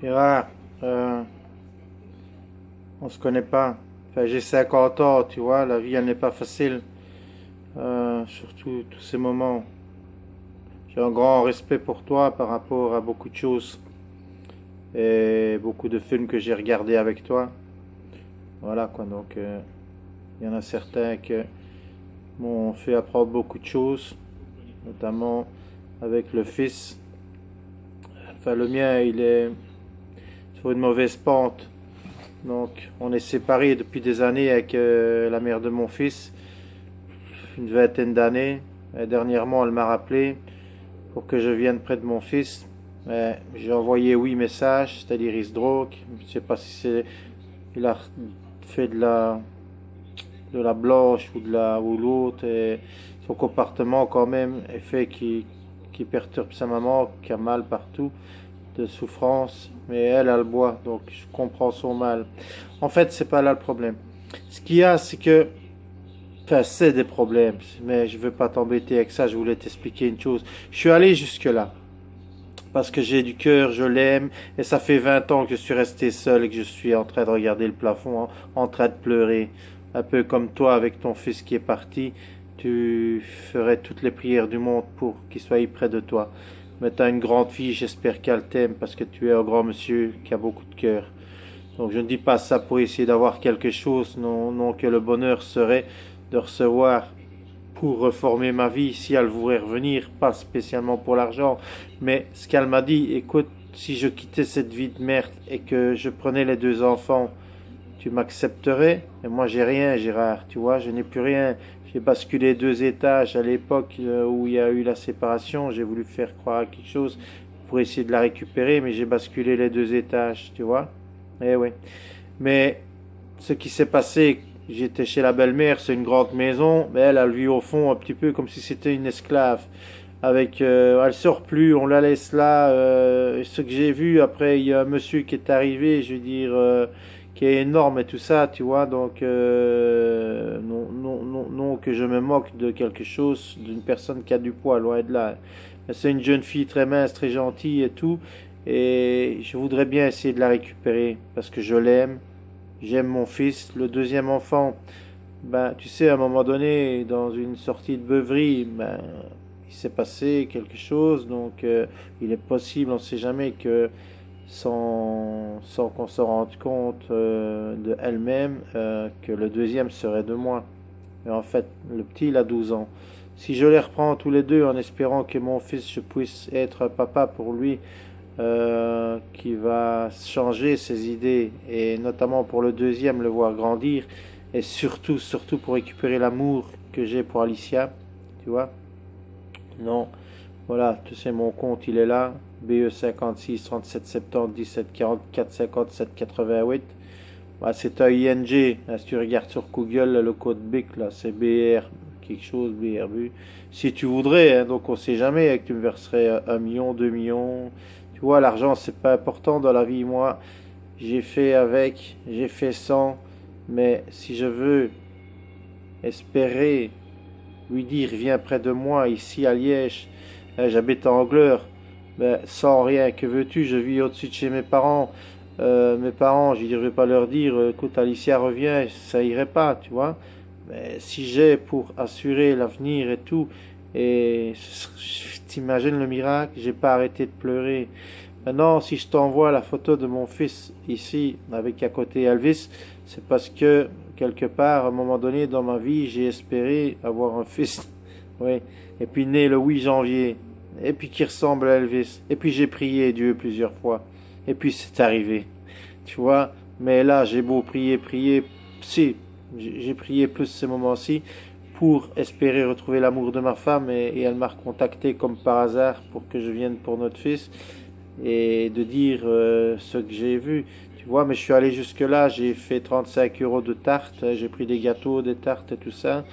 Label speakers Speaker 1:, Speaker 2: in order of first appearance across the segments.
Speaker 1: Gérard, on se connaît pas. Enfin, j'ai 50 ans, tu vois, la vie elle n'est pas facile. Surtout tous ces moments. J'ai un grand respect pour toi par rapport à beaucoup de choses et beaucoup de films que j'ai regardés avec toi. Voilà quoi, donc il y en a certains qui m'ont fait apprendre beaucoup de choses, notamment avec le fils. Enfin, le mien, il est sur une mauvaise pente. Donc, on est séparés depuis des années avec la mère de mon fils, une vingtaine d'années. Et dernièrement, elle m'a rappelé pour que je vienne près de mon fils. J'ai envoyé 8 messages, c'est-à-dire il se drogue. Je sais pas si c'est, il a fait de la blanche ou de la ou l'autre. Et son comportement quand même est fait qui perturbe sa maman, qui a mal partout, de souffrance. Mais elle boit, donc je comprends son mal. En fait, c'est pas là le problème. Ce qu'il y a, c'est que enfin, c'est des problèmes, mais je veux pas t'embêter avec ça, je voulais t'expliquer une chose. Je suis allé jusque-là, parce que j'ai du cœur, je l'aime, et ça fait 20 ans que je suis resté seul et que je suis en train de regarder le plafond, en train de pleurer. Un peu comme toi avec ton fils qui est parti, tu ferais toutes les prières du monde pour qu'il soit près de toi. Mais t'as une grande fille, j'espère qu'elle t'aime, parce que tu es un grand monsieur qui a beaucoup de cœur. Donc je ne dis pas ça pour essayer d'avoir quelque chose, non, non que le bonheur serait de recevoir pour reformer ma vie si elle voudrait revenir, pas spécialement pour l'argent, mais ce qu'elle m'a dit, écoute, si je quittais cette vie de merde et que je prenais les 2 enfants, tu m'accepterais? Et moi j'ai rien, Gérard, tu vois, je n'ai plus rien. J'ai basculé 2 étages à l'époque où il y a eu la séparation, j'ai voulu faire croire à quelque chose pour essayer de la récupérer, mais j'ai basculé les 2 étages, tu vois? Eh oui. Mais ce qui s'est passé, j'étais chez la belle-mère, c'est une grande maison, mais elle vit au fond un petit peu comme si c'était une esclave. Avec, elle sort plus, on la laisse là. Ce que j'ai vu après, il y a un monsieur qui est arrivé, je veux dire, qui est énorme et tout ça, tu vois. Donc, non, non, non, non, que je me moque de quelque chose, d'une personne qui a du poids, loin de là. Mais c'est une jeune fille très mince, très gentille et tout. Et je voudrais bien essayer de la récupérer parce que je l'aime. J'aime mon fils. Le deuxième enfant, ben, tu sais, à un moment donné, dans une sortie de beuverie, ben, il s'est passé quelque chose. Donc, il est possible, on ne sait jamais, que sans qu'on se rende compte de elle-même, que le deuxième serait de moi. Mais en fait, le petit, il a 12 ans. Si je les reprends tous les deux en espérant que mon fils, je puisse être un papa pour lui, qui va changer ses idées et notamment pour le deuxième le voir grandir et surtout surtout pour récupérer l'amour que j'ai pour Alicia, tu vois. Non, voilà, tu sais mon compte il est là, BE 56 37 70 17 44 57 88. Bah, c'est un ING, là, si tu regardes sur Google le code BIC là, c'est BR quelque chose, BRB. Si tu voudrais, hein, donc on sait jamais que tu me verserais 1 million, 2 millions. Tu vois, l'argent c'est pas important dans la vie. Moi, j'ai fait avec, j'ai fait sans, mais si je veux espérer lui dire viens près de moi ici à Liège, j'habite à Angleur, ben, sans rien, que veux-tu, je vis au-dessus de chez mes parents, je ne vais pas leur dire, écoute, Alicia revient, ça irait pas, tu vois. Mais si j'ai pour assurer l'avenir et tout, et t'imagines le miracle, j'ai pas arrêté de pleurer. Maintenant, si je t'envoie la photo de mon fils ici, avec à côté Elvis, c'est parce que, quelque part, à un moment donné dans ma vie, j'ai espéré avoir un fils. Oui. Et puis né le 8 janvier. Et puis qui ressemble à Elvis. Et puis j'ai prié Dieu plusieurs fois. Et puis c'est arrivé. Tu vois. Mais là, j'ai beau prier, prier. Si, j'ai prié plus ces moments-ci pour espérer retrouver l'amour de ma femme. Et elle m'a recontacté comme par hasard pour que je vienne pour notre fils. Et de dire ce que j'ai vu. Tu vois, mais je suis allé jusque-là. J'ai fait 35 euros de tarte. J'ai pris des gâteaux, des tartes et tout ça.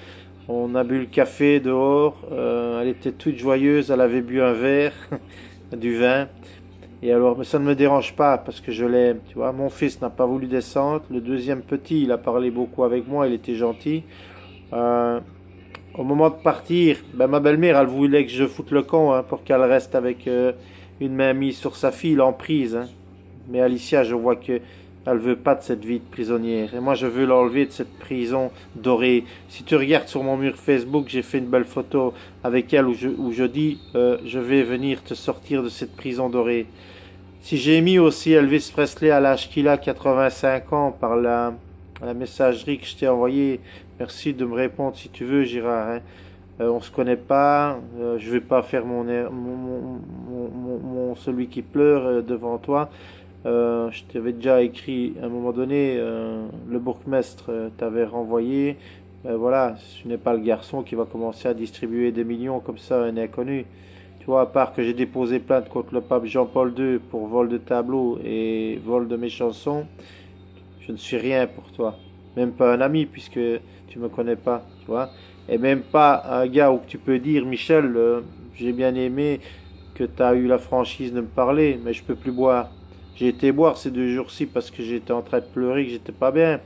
Speaker 1: On a bu le café dehors. Elle était toute joyeuse. Elle avait bu un verre, du vin. Et alors, mais ça ne me dérange pas parce que je l'aime. Tu vois, mon fils n'a pas voulu descendre. Le deuxième petit, il a parlé beaucoup avec moi. Il était gentil. Euh, Au moment de partir, ben, ma belle-mère, elle voulait que je foute le camp hein, pour qu'elle reste avec une main mise sur sa fille, l'emprise. Hein. Mais Alicia, je vois que elle veut pas de cette vie de prisonnière. Et moi, je veux l'enlever de cette prison dorée. Si tu regardes sur mon mur Facebook, j'ai fait une belle photo avec elle où je dis je vais venir te sortir de cette prison dorée. Si j'ai mis aussi Elvis Presley à l'âge qu'il a, 85 ans, par la messagerie que je t'ai envoyée, merci de me répondre si tu veux, Gérard. Hein. On se connaît pas, je vais pas faire celui qui pleure devant toi. Je t'avais déjà écrit à un moment donné, le bourgmestre t'avait renvoyé. Voilà, ce n'est pas le garçon qui va commencer à distribuer des millions comme ça à un inconnu. Tu vois, à part que j'ai déposé plainte contre le pape Jean-Paul II pour vol de tableaux et vol de mes chansons, je ne suis rien pour toi. Même pas un ami puisque tu me connais pas, tu vois. Et même pas un gars où tu peux dire, Michel, j'ai bien aimé que tu as eu la franchise de me parler, mais je peux plus boire. J'ai été boire ces 2 jours-ci parce que j'étais en train de pleurer, que j'étais pas bien.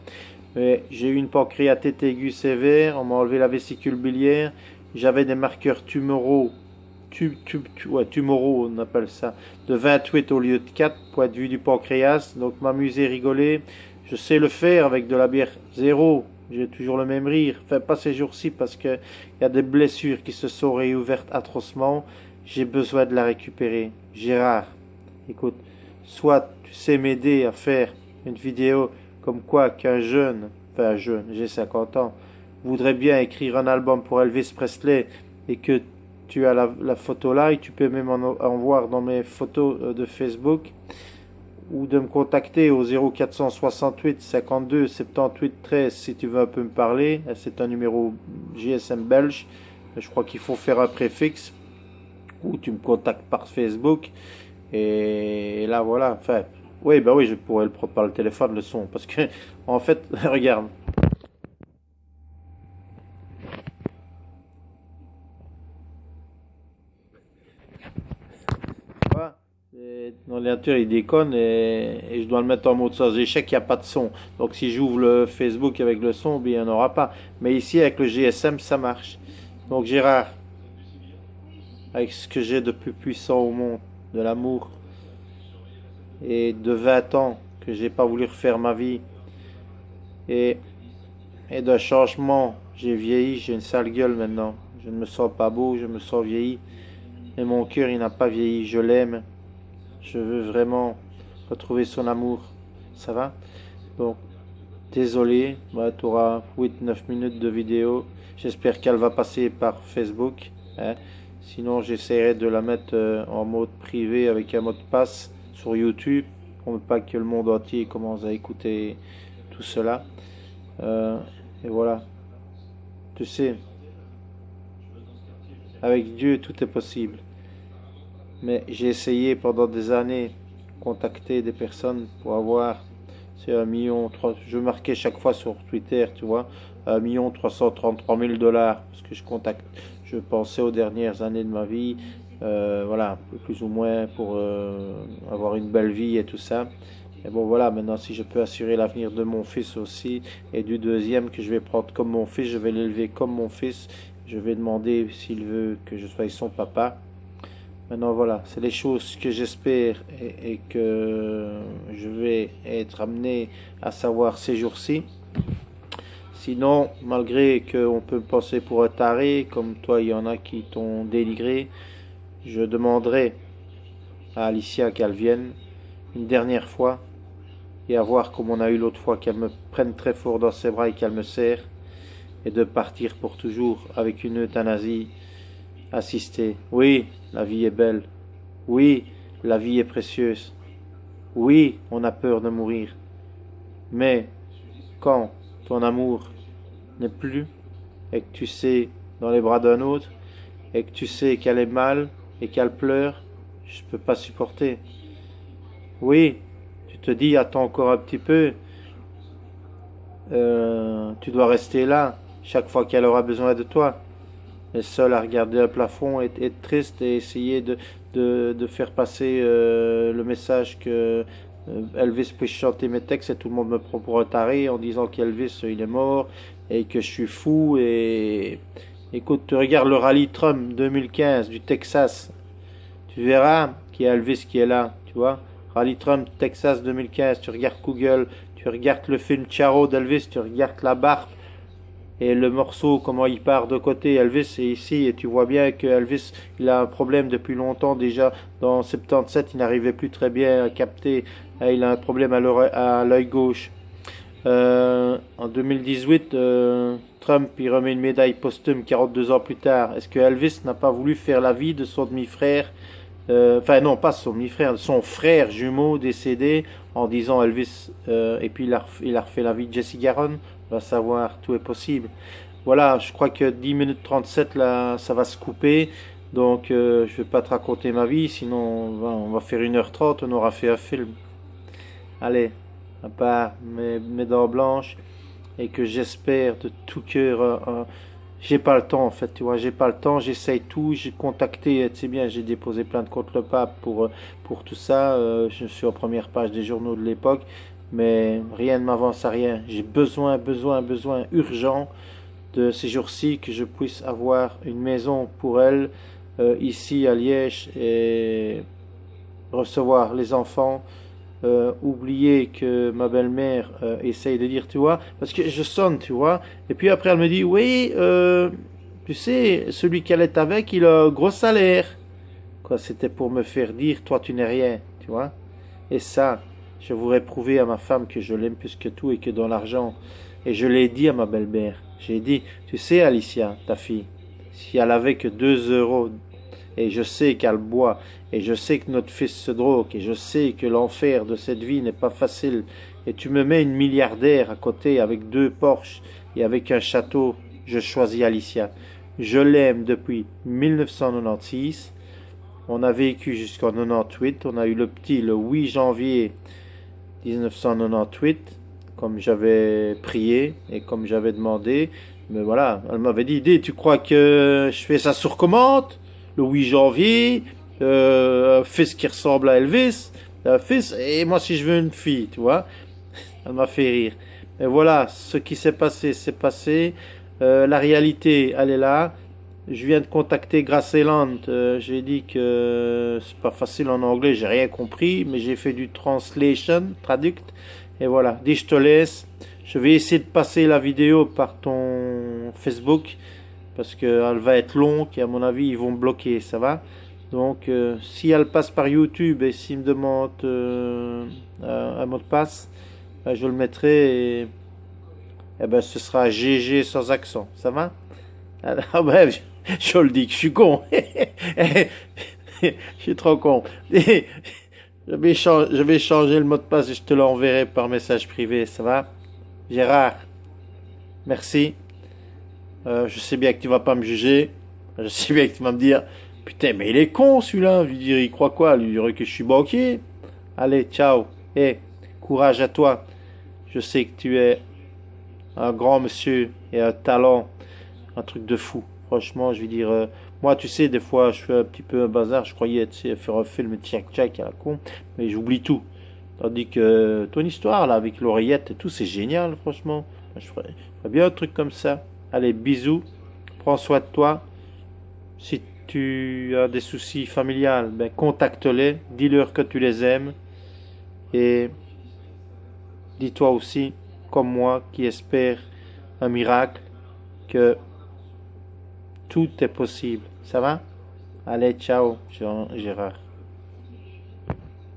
Speaker 1: Mais j'ai eu une pancréatite aiguë sévère, on m'a enlevé la vésicule biliaire, j'avais des marqueurs tumoraux, tumoraux on appelle ça, de 28 au lieu de 4, point de vue du pancréas, donc m'amuser, rigoler. Je sais le faire avec de la bière zéro, j'ai toujours le même rire. Enfin, pas ces jours-ci parce que il y a des blessures qui se sont réouvertes atrocement. J'ai besoin de la récupérer. Gérard, écoute, soit tu sais m'aider à faire une vidéo comme quoi qu'un jeune, enfin un jeune, j'ai 50 ans, voudrait bien écrire un album pour Elvis Presley et que tu as la photo là et tu peux même en voir dans mes photos de Facebook ou de me contacter au 0468 52 78 13 si tu veux un peu me parler. C'est un numéro GSM belge. Je crois qu'il faut faire un préfixe ou tu me contactes par Facebook. Et là voilà. Enfin, oui, bah oui, je pourrais le prendre par le téléphone le son parce que en fait, regarde. L'ordinateur il déconne et je dois le mettre en mode sans échec, il n'y a pas de son. Donc si j'ouvre le Facebook avec le son, bien, il n'y en aura pas. Mais ici avec le GSM ça marche. Donc Gérard, avec ce que j'ai de plus puissant au monde, de l'amour et de 20 ans que j'ai pas voulu refaire ma vie et, et d'un changement, j'ai vieilli, j'ai une sale gueule maintenant. Je ne me sens pas beau, je me sens vieilli. Et mon cœur il n'a pas vieilli, je l'aime. Je veux vraiment retrouver son amour. Ça va? Donc, désolé, bah, tu auras 8-9 minutes de vidéo. J'espère qu'elle va passer par Facebook. Hein. Sinon, j'essaierai de la mettre en mode privé avec un mot de passe sur YouTube. Pour ne pas que le monde entier commence à écouter tout cela. Euh, et voilà. Tu sais, avec Dieu, tout est possible. Mais j'ai essayé pendant des années de contacter des personnes pour avoir, c'est 1 million, je marquais chaque fois sur Twitter, tu vois, 1 333 000 $, parce que je pensais aux dernières années de ma vie, voilà, plus ou moins pour avoir une belle vie et tout ça. Et bon voilà, maintenant si je peux assurer l'avenir de mon fils aussi, et du deuxième que je vais prendre comme mon fils, je vais l'élever comme mon fils, je vais demander s'il veut que je sois son papa. Maintenant voilà, c'est les choses que j'espère et que je vais être amené à savoir ces jours-ci. Sinon, malgré qu'on peut me penser pour un taré, comme toi il y en a qui t'ont dénigré, je demanderai à Alicia qu'elle vienne une dernière fois et à voir comme on a eu l'autre fois, qu'elle me prenne très fort dans ses bras et qu'elle me serre et de partir pour toujours avec une euthanasie assistée. Oui, la vie est belle. Oui, la vie est précieuse. Oui, on a peur de mourir. Mais quand ton amour n'est plus et que tu sais dans les bras d'un autre et que tu sais qu'elle est mal et qu'elle pleure, je ne peux pas supporter. Oui, tu te dis attends encore un petit peu. Tu dois rester là chaque fois qu'elle aura besoin de toi. Mais seul à regarder un plafond et être triste et essayer de faire passer le message que Elvis puisse chanter mes textes et tout le monde me prend pour un taré en disant qu'Elvis il est mort et que je suis fou et écoute, tu regardes le rallye Trump 2015 du Texas, tu verras qu'il y a Elvis qui est là, tu vois. Rally Trump, Texas 2015, tu regardes Google, tu regardes le film Ciao d'Elvis, tu regardes la barbe et le morceau, comment il part de côté. Elvis est ici et tu vois bien que Elvis, il a un problème depuis longtemps déjà. Dans 77, il n'arrivait plus très bien à capter. Il a un problème à l'œil gauche. En 2018, Trump il remet une médaille posthume 42 ans plus tard. Est-ce que Elvis n'a pas voulu faire la vie de son demi-frère, enfin non, pas son demi-frère, son frère jumeau décédé, en disant Elvis, et puis il a refait la vie de Jesse Garon? On va savoir, tout est possible. Voilà, je crois que 10 minutes 37 là, ça va se couper. Donc je vais pas te raconter ma vie, sinon on va faire 1h30, on aura fait un film. Allez, à part mes dents blanches, et que j'espère de tout cœur. J'ai pas le temps en fait, tu vois, j'ai pas le temps, j'essaye tout, j'ai contacté, tu sais bien, j'ai déposé plainte contre le pape pour tout ça, je suis aux premières pages des journaux de l'époque, mais rien ne m'avance à rien. J'ai besoin urgent de ces jours-ci que je puisse avoir une maison pour elle ici à Liège et recevoir les enfants. Oublier que ma belle-mère essaye de dire, tu vois, parce que je sonne, tu vois, et puis après elle me dit, oui, tu sais, celui qu'elle est avec, il a un gros salaire. Quoi, c'était pour me faire dire, toi tu n'es rien, tu vois. Et ça, je voudrais prouver à ma femme que je l'aime plus que tout et que dans l'argent. Et je l'ai dit à ma belle-mère, j'ai dit, tu sais Alicia, ta fille, si elle avait que 2 euros, et je sais qu'elle boit, et je sais que notre fils se drogue, et je sais que l'enfer de cette vie n'est pas facile, et tu me mets une milliardaire à côté avec 2 Porsche et avec un château, je choisis Alicia. Je l'aime depuis 1996, on a vécu jusqu'en 98, on a eu le petit le 8 janvier 1998, comme j'avais prié et comme j'avais demandé, mais voilà, elle m'avait dit, dis, tu crois que je fais ça sur commande? Le 8 janvier, un fils qui ressemble à Elvis, un fils, et moi si je veux une fille, tu vois. Elle m'a fait rire. Et voilà, ce qui s'est passé, c'est passé. La réalité, elle est là. Je viens de contacter Graceland. J'ai dit que c'est pas facile en anglais, j'ai rien compris, mais j'ai fait du translation, traduct. Et voilà, dis je te laisse. Je vais essayer de passer la vidéo par ton Facebook parce qu'elle va être longue et à mon avis ils vont bloquer, ça va. Donc si elle passe par YouTube et s'il me demande un mot de passe, ben, je le mettrai et ben, ce sera GG sans accent, ça va. Ah bref, je le dis que je suis con. Je suis trop con. Je vais changer le mot de passe et je te l'enverrai par message privé, ça va. Gérard, merci. Je sais bien que tu vas pas me juger. Je sais bien que tu vas me dire, putain, mais il est con celui-là. Je lui dire, il croit quoi? Lui dire que je suis banquier. Allez, ciao. Et courage à toi. Je sais que tu es un grand monsieur et un talent, un truc de fou. Franchement, je vais dire, moi, tu sais, des fois, je fais un petit peu un bazar. Je croyais, tu sais, faire un film tchac-tchac à la con, mais j'oublie tout. Tandis que ton histoire, là, avec l'oreillette et tout, c'est génial, franchement. Je ferais bien un truc comme ça. Allez, bisous. Prends soin de toi. Si tu as des soucis familiales, ben, contacte-les. Dis-leur que tu les aimes. Et dis-toi aussi, comme moi, qui espère un miracle, que tout est possible. Ça va? Allez, ciao, Gérard.